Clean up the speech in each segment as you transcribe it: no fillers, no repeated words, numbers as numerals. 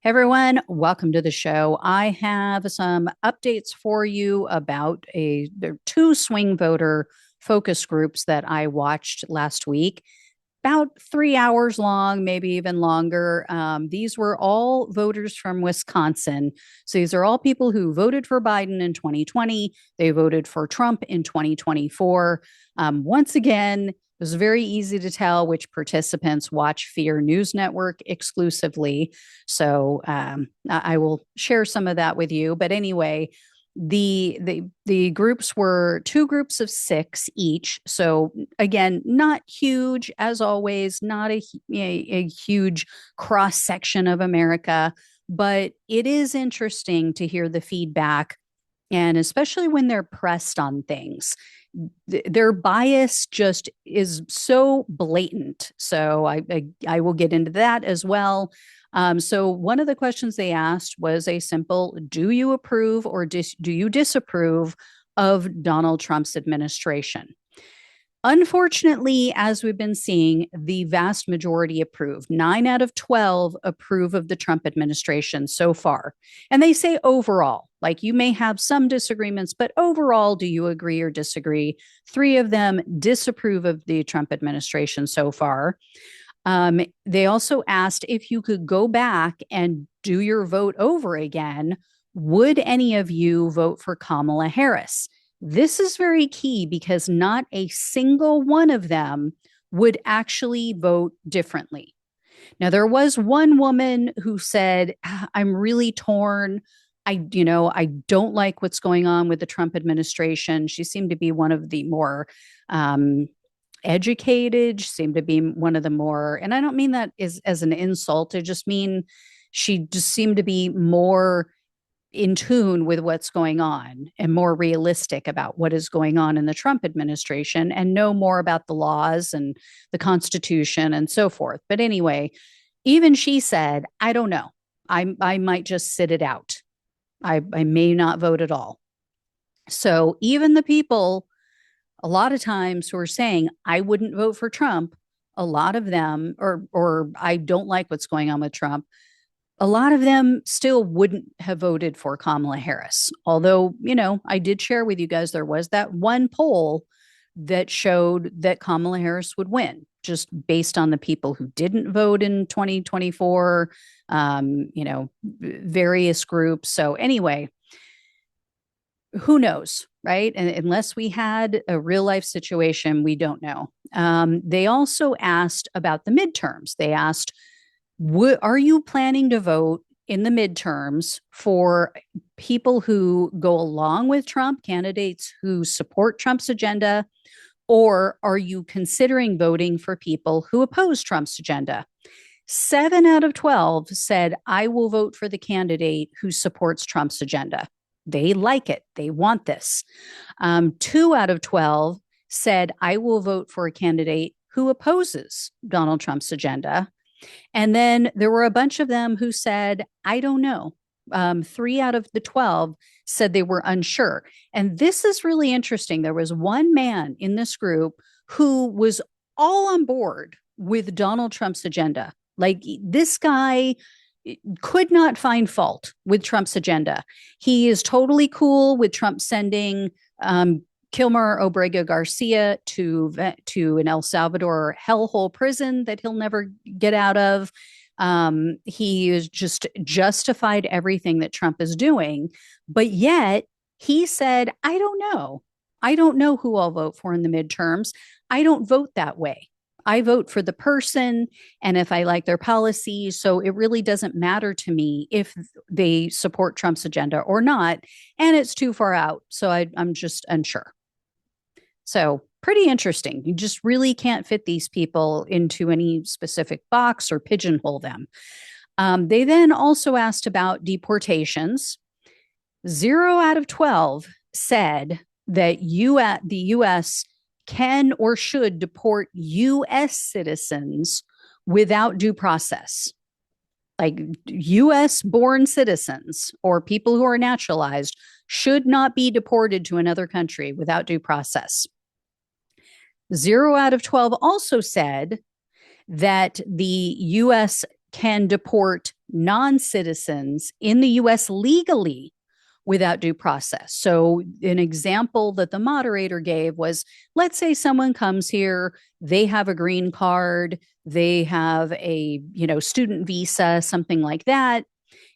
Everyone, welcome to the show. I have some updates for you about there are two swing voter focus groups that I watched last week, about 3 hours long, maybe even longer. These were all voters from Wisconsin. So these are all people who voted for Biden in 2020. They voted for Trump in 2024. Once again, it was very easy to tell which participants watch Fear News Network exclusively. So I will share some of that with you. But anyway, the groups were two groups of six each. So again, not huge as always, not a huge cross section of America, but it is interesting to hear the feedback, and especially when they're pressed on things. Their bias just is so blatant. So I will get into that as well. So one of the questions they asked was a simple: do you approve or do you disapprove of Donald Trump's administration? Unfortunately, as we've been seeing, the vast majority approve. 9 out of 12 approve of the Trump administration so far. And they say overall, like you may have some disagreements, but overall, do you agree or disagree? 3 of them disapprove of the Trump administration so far. They also asked if you could go back and do your vote over again, would any of you vote for Kamala Harris? This is very key because not a single one of them would actually vote differently. Now, there was one woman who said, I'm really torn. I don't like what's going on with the Trump administration. She seemed to be one of the more educated, seemed to be one of the more, and I don't mean that as an insult. I just mean she just seemed to be more in tune with what's going on and more realistic about what is going on in the Trump administration and know more about the laws and the Constitution and so forth. But anyway, even she said, I don't know. I might just sit it out. I may not vote at all. So even the people, a lot of times, who are saying, I wouldn't vote for Trump, a lot of them, or I don't like what's going on with Trump, a lot of them still wouldn't have voted for Kamala Harris. Although, I did share with you guys there was that one poll that showed that Kamala Harris would win, just based on the people who didn't vote in 2024, various groups. So, anyway, who knows, right? And unless we had a real life situation, we don't know. They also asked about the midterms. They asked, are you planning to vote in the midterms for people who go along with Trump, candidates who support Trump's agenda, or are you considering voting for people who oppose Trump's agenda? 7 out of 12 said, I will vote for the candidate who supports Trump's agenda. They like it. They want this. 2 out of 12 said, I will vote for a candidate who opposes Donald Trump's agenda. And then there were a bunch of them who said, I don't know. 3 out of the 12 said they were unsure. And this is really interesting. There was one man in this group who was all on board with Donald Trump's agenda. Like, this guy could not find fault with Trump's agenda. He is totally cool with Trump sending Kilmer Obrega Garcia to an El Salvador hellhole prison that he'll never get out of. He is just justified everything that Trump is doing, but yet he said, I don't know. I don't know who I'll vote for in the midterms. I don't vote that way. I vote for the person and if I like their policies. So it really doesn't matter to me if they support Trump's agenda or not. And it's too far out. So I'm just unsure. So pretty interesting. You just really can't fit these people into any specific box or pigeonhole them. They then also asked about deportations. 0 out of 12 said that the U.S. can or should deport U.S. citizens without due process. Like, U.S. born citizens or people who are naturalized should not be deported to another country without due process. 0 out of 12 also said that the U.S. can deport non-citizens in the US legally without due process. So an example that the moderator gave was, let's say someone comes here, they have a green card, they have a, student visa, something like that,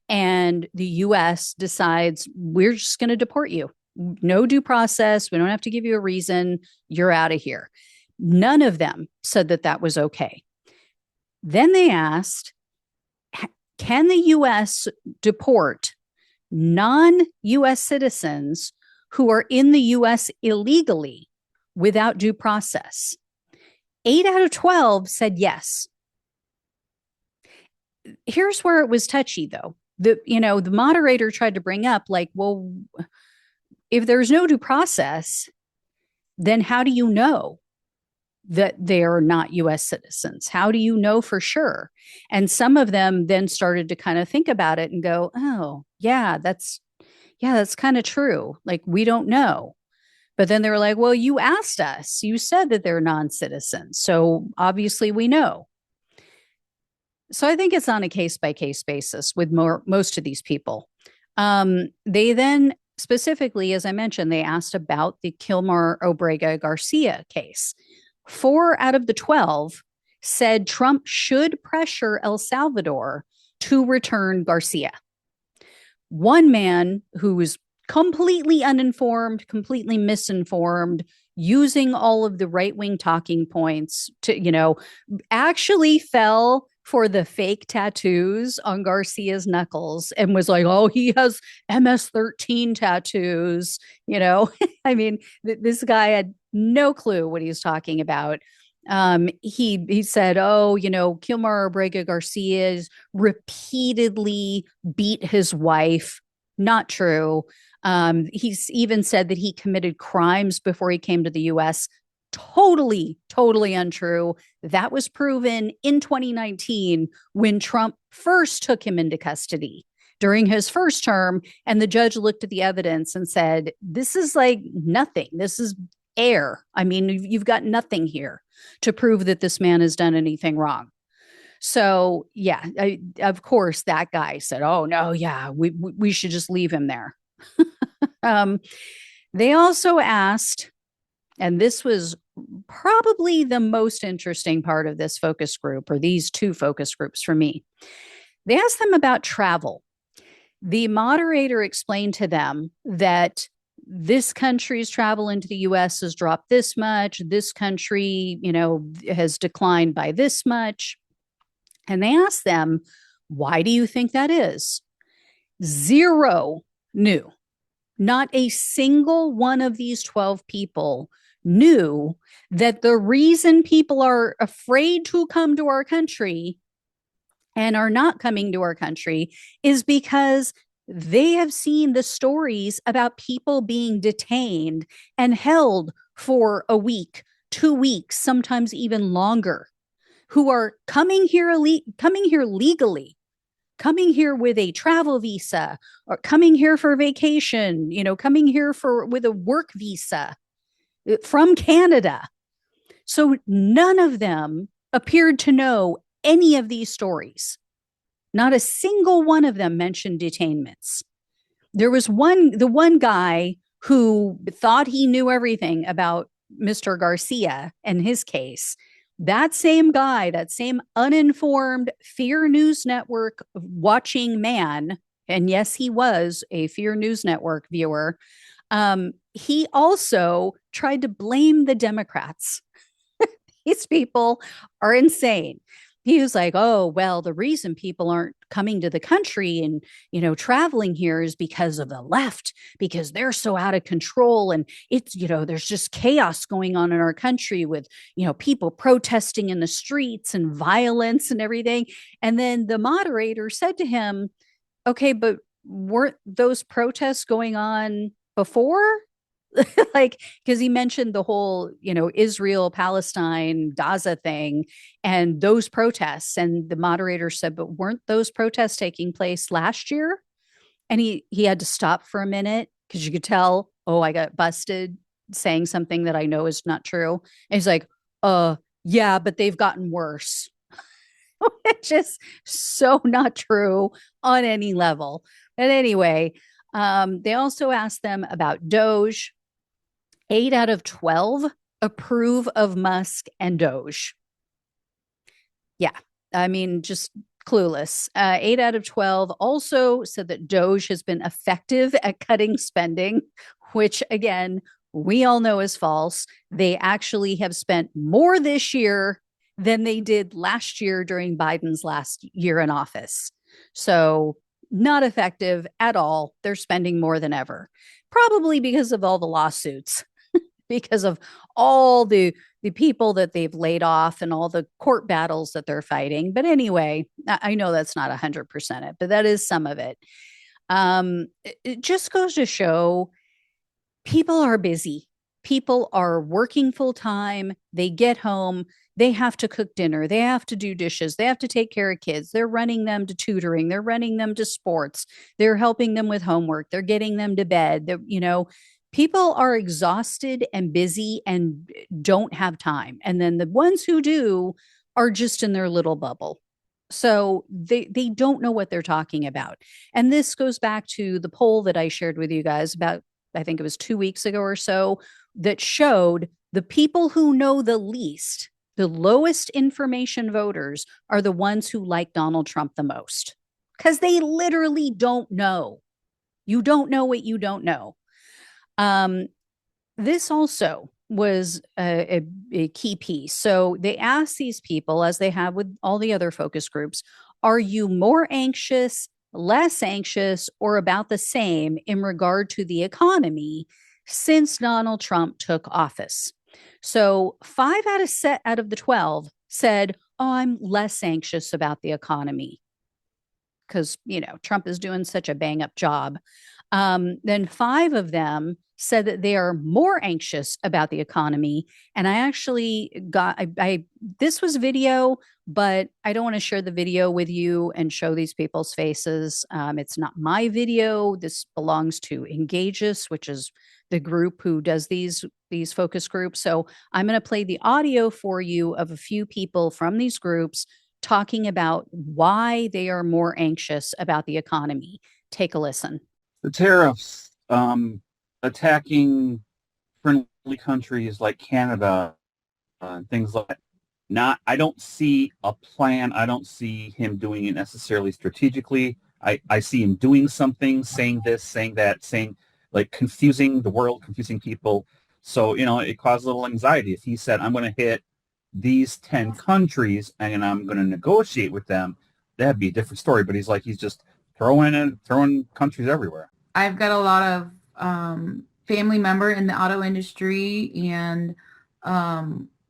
and the US decides we're just going to deport you. No due process, we don't have to give you a reason, you're out of here. None of them said that that was okay. Then they asked, can the US deport non-US citizens who are in the US illegally without due process? 8 out of 12 said yes. Here's where it was touchy, though. The moderator tried to bring up, like, well, if there's no due process, then how do you know that they are not US citizens? How do you know for sure? And some of them then started to kind of think about it and go, oh, that's kind of true. Like, we don't know. But then they were like, well, you asked us. You said that they're non-citizens. So obviously we know. So I think it's on a case by case basis with most of these people. They then specifically, as I mentioned, they asked about the Kilmer Obrega Garcia case. 4 out of the 12 said Trump should pressure El Salvador to return Garcia. One man who was completely uninformed, completely misinformed, using all of the right-wing talking points to, actually fell for the fake tattoos on Garcia's knuckles and was like, oh, he has MS-13 tattoos. I mean, this guy had no clue what he was talking about. He said, oh, Kilmar Brega Garcia repeatedly beat his wife. Not true. He's even said that he committed crimes before he came to the US. Totally, totally untrue. That was proven in 2019 when Trump first took him into custody during his first term. And the judge looked at the evidence and said, this is like nothing. This is air. I mean, you've got nothing here to prove that this man has done anything wrong. So, yeah, of course, that guy said, oh, no, yeah, we should just leave him there. They also asked, and this was probably the most interesting part of this focus group, or these two focus groups for me. They asked them about travel. The moderator explained to them that this country's travel into the US has dropped this much. This country, has declined by this much. And they asked them, why do you think that is? Zero knew. Not a single one of these 12 people knew that the reason people are afraid to come to our country and are not coming to our country is because they have seen the stories about people being detained and held for a week, 2 weeks, sometimes even longer, who are coming here legally, coming here with a travel visa, or coming here for vacation, coming here with a work visa from Canada. So none of them appeared to know any of these stories. Not a single one of them mentioned detainments. There was the one guy who thought he knew everything about Mr. Garcia and his case. That same guy, that same uninformed Fear News Network watching man, and yes, he was a Fear News Network viewer, he also tried to blame the Democrats. These people are insane. He was like, oh, well, the reason people aren't coming to the country and, traveling here is because of the left, because they're so out of control. And it's, there's just chaos going on in our country with, people protesting in the streets and violence and everything. And then the moderator said to him, okay, but weren't those protests going on before? Like, because he mentioned the whole, Israel, Palestine, Gaza thing and those protests. And the moderator said, but weren't those protests taking place last year? And he had to stop for a minute because you could tell, oh, I got busted saying something that I know is not true. And he's like, yeah, but they've gotten worse. which is so not true on any level. But anyway, they also asked them about Doge. 8 out of 12 approve of Musk and Doge. Yeah, I mean, just clueless. 8 out of 12 also said that Doge has been effective at cutting spending, which again, we all know is false. They actually have spent more this year than they did last year during Biden's last year in office. So, not effective at all. They're spending more than ever, probably because of all the lawsuits, because of all the people that they've laid off and all the court battles that they're fighting. But anyway, I know that's not 100% it, but that is some of it. It just goes to show people are busy. People are working full time. They get home, they have to cook dinner, they have to do dishes, they have to take care of kids. They're running them to tutoring, they're running them to sports, they're helping them with homework, they're getting them to bed. People are exhausted and busy and don't have time. And then the ones who do are just in their little bubble. So they don't know what they're talking about. And this goes back to the poll that I shared with you guys about, I think it was 2 weeks ago or so, that showed the people who know the least, the lowest information voters, are the ones who like Donald Trump the most because they literally don't know. You don't know what you don't know. Um, this also was a key piece. So they asked these people, as they have with all the other focus groups, are you more anxious, less anxious, or about the same in regard to the economy since Donald Trump took office? So 5 out of the 12 said, oh, I'm less anxious about the economy because, Trump is doing such a bang up job. Then 5 of them said that they are more anxious about the economy. And I actually this was video, but I don't want to share the video with you and show these people's faces. It's not my video. This belongs to Engageus, which is the group who does these focus groups. So I'm going to play the audio for you of a few people from these groups talking about why they are more anxious about the economy. Take a listen. The tariffs attacking friendly countries like Canada and things like that. Not, I don't see a plan. I don't see him doing it necessarily strategically. I see him doing something, saying this, saying that, saying like confusing the world, confusing people. So, it caused a little anxiety. If he said, I'm going to hit these 10 countries and I'm going to negotiate with them, that'd be a different story. But he's just throwing countries everywhere. I've got a lot of family member in the auto industry, and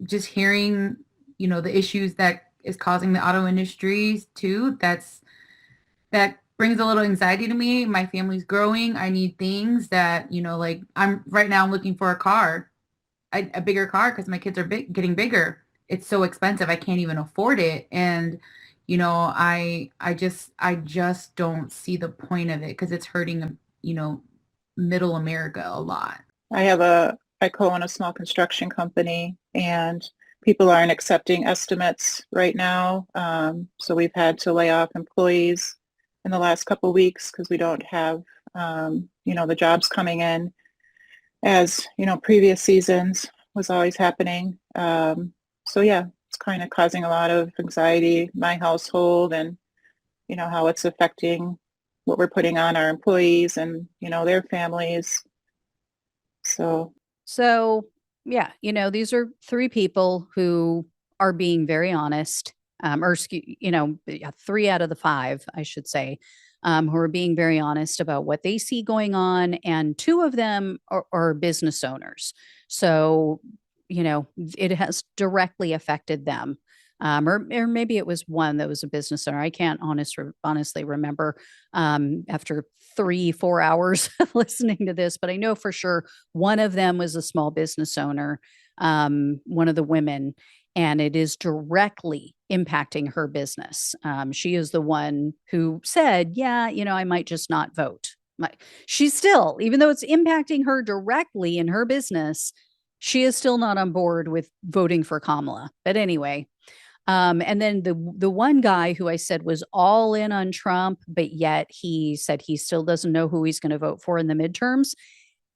just hearing, the issues that is causing the auto industry too. That brings a little anxiety to me. My family's growing. I need things that, like I'm looking for a car, a bigger car because my kids are getting bigger. It's so expensive. I can't even afford it. And I just don't see the point of it because it's hurting, middle America a lot. I co-own a small construction company, and people aren't accepting estimates right now. So we've had to lay off employees in the last couple of weeks because we don't have, the jobs coming in as, previous seasons was always happening. So yeah, it's kind of causing a lot of anxiety in my household, and, how it's affecting what we're putting on our employees and, their families. So, yeah, these are 3 people who are being very honest, or, 3 out of the 5, I should say, who are being very honest about what they see going on. And 2 of them are business owners. So, it has directly affected them. Or maybe it was one that was a business owner. I can't honestly remember after 3-4 hours of listening to this, but I know for sure one of them was a small business owner, one of the women, and it is directly impacting her business. She is the one who said, yeah, I might just not vote. She's still, even though it's impacting her directly in her business, she is still not on board with voting for Kamala. But anyway, And then the one guy who I said was all in on Trump, but yet he said he still doesn't know who he's going to vote for in the midterms.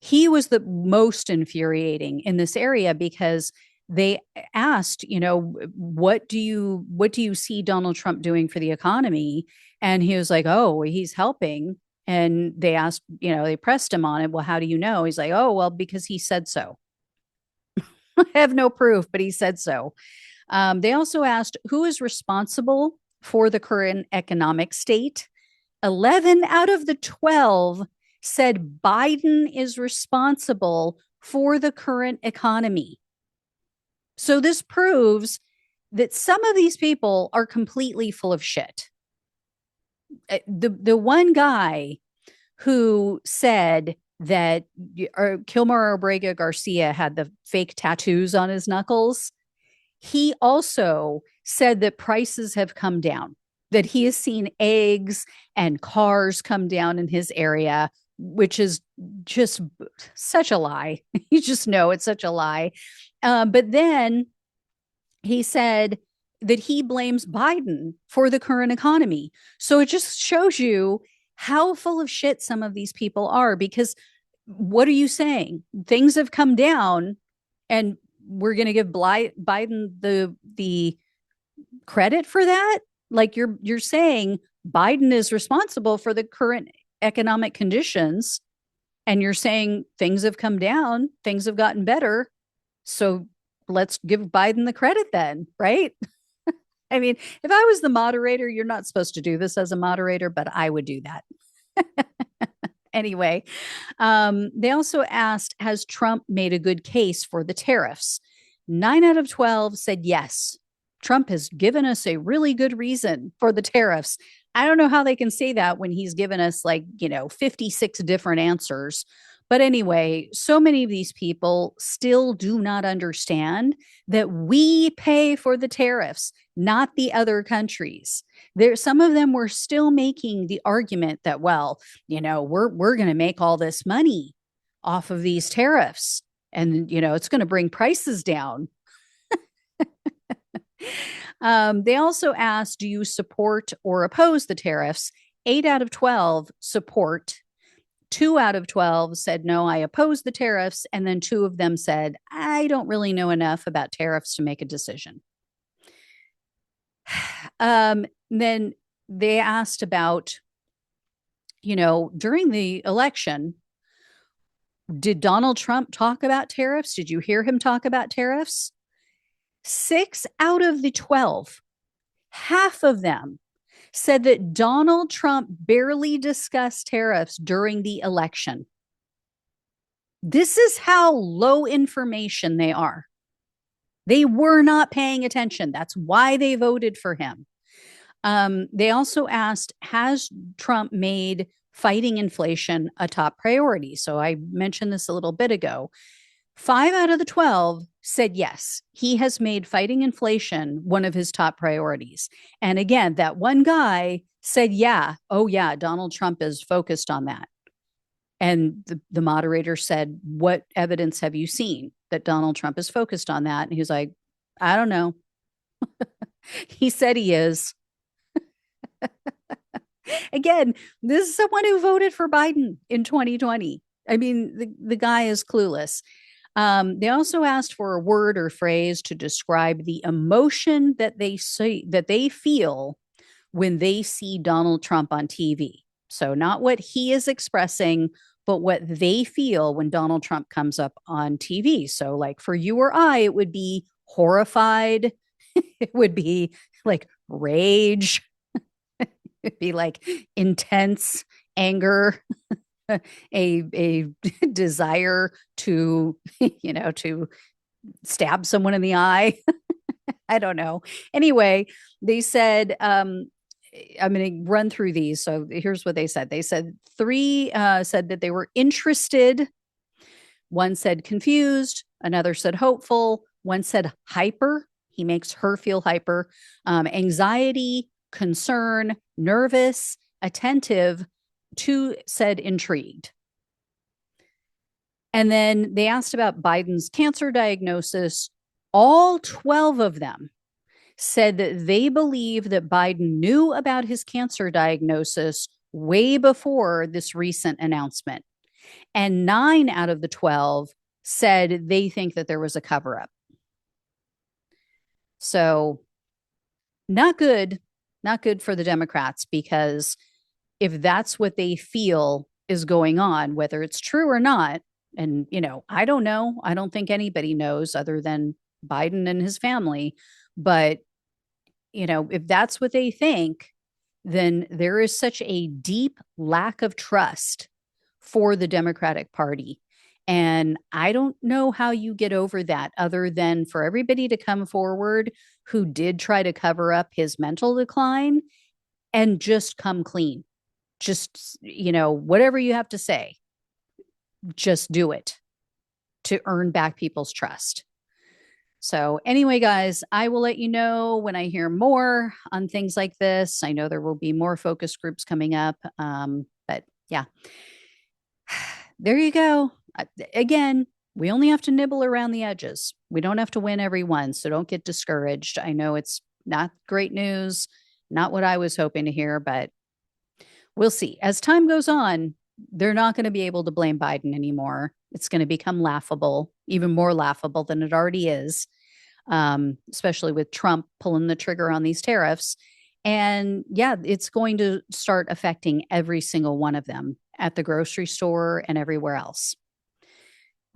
He was the most infuriating in this area because they asked, what do you see Donald Trump doing for the economy? And he was like, oh, he's helping. And they asked, they pressed him on it. Well, how do you know? He's like, oh, well, because he said so. I have no proof, but he said so. They also asked who is responsible for the current economic state. 11 out of the 12 said Biden is responsible for the current economy. So this proves that some of these people are completely full of shit. The one guy who said that Kilmar Obrega Garcia had the fake tattoos on his knuckles, he also said that prices have come down, that he has seen eggs and cars come down in his area, which is just such a lie. You just know it's such a lie. But then he said that he blames Biden for the current economy. So it just shows you how full of shit some of these people are, because what are you saying? Things have come down and we're going to give Biden the credit for that? Like you're saying Biden is responsible for the current economic conditions, and you're saying things have come down, things have gotten better. So let's give Biden the credit then, right? I mean, if I was the moderator, you're not supposed to do this as a moderator, but I would do that. Anyway, they also asked, has Trump made a good case for the tariffs? 9 out of 12 said yes. Trump has given us a really good reason for the tariffs. I don't know how they can say that when he's given us 56 different answers. But anyway, so many of these people still do not understand that we pay for the tariffs, not the other countries. Some of them were still making the argument that, well, we're going to make all this money off of these tariffs, and it's going to bring prices down. They also asked, do you support or oppose the tariffs? 8 out of 12 support. 2 out of 12 said, no, I oppose the tariffs. And then 2 of them said, I don't really know enough about tariffs to make a decision. Then they asked about, during the election, did Donald Trump talk about tariffs? Did you hear him talk about tariffs? 6 out of the 12, half of them, said that Donald Trump barely discussed tariffs during the election. This is how low information they are. They were not paying attention. That's why they voted for him. They also asked, has Trump made fighting inflation a top priority? So I mentioned this a little bit ago. 5 out of the 12 said yes, he has made fighting inflation one of his top priorities. And again, that one guy said, yeah, oh yeah, Donald Trump is focused on that. And the moderator said, what evidence have you seen that Donald Trump is focused on that? And he was like, I don't know. He said he is. Again, this is someone who voted for Biden in 2020. I mean, the guy is clueless. They also asked for a word or phrase to describe the emotion that they feel when they see Donald Trump on TV. So not what he is expressing, but what they feel when Donald Trump comes up on TV. So like for you or I, it would be horrified. It would be like rage. It'd be like intense anger. a desire to to stab someone in the eye. I don't know. Anyway, they said I'm going to run through these. So here's what they said. They said 3 said that they were interested. 1 said confused. Another said hopeful. 1 said hyper. He makes her feel hyper. Anxiety, concern, nervous, attentive. 2 said intrigued. And then they asked about Biden's cancer diagnosis. All 12 of them said that they believe that Biden knew about his cancer diagnosis way before this recent announcement. And 9 out of the 12 said they think that there was a cover up. So, not good, not good for the Democrats, because if that's what they feel is going on, whether it's true or not, and, I don't know. I don't think anybody knows other than Biden and his family. But, if that's what they think, then there is such a deep lack of trust for the Democratic Party. And I don't know how you get over that other than for everybody to come forward who did try to cover up his mental decline and just come clean. Just, whatever you have to say, just do it to earn back people's trust. So, anyway, guys, I will let you know when I hear more on things like this. I know there will be more focus groups coming up. But yeah, there you go. Again, we only have to nibble around the edges. We don't have to win every one. So don't get discouraged. I know it's not great news, not what I was hoping to hear, but we'll see. As time goes on, they're not going to be able to blame Biden anymore. It's going to become laughable, even more laughable than it already is, especially with Trump pulling the trigger on these tariffs. And yeah, it's going to start affecting every single one of them at the grocery store and everywhere else.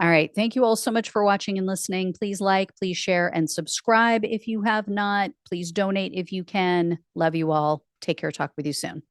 All right. Thank you all so much for watching and listening. Please like, please share, and subscribe if you have not. Please donate if you can. Love you all. Take care. Talk with you soon.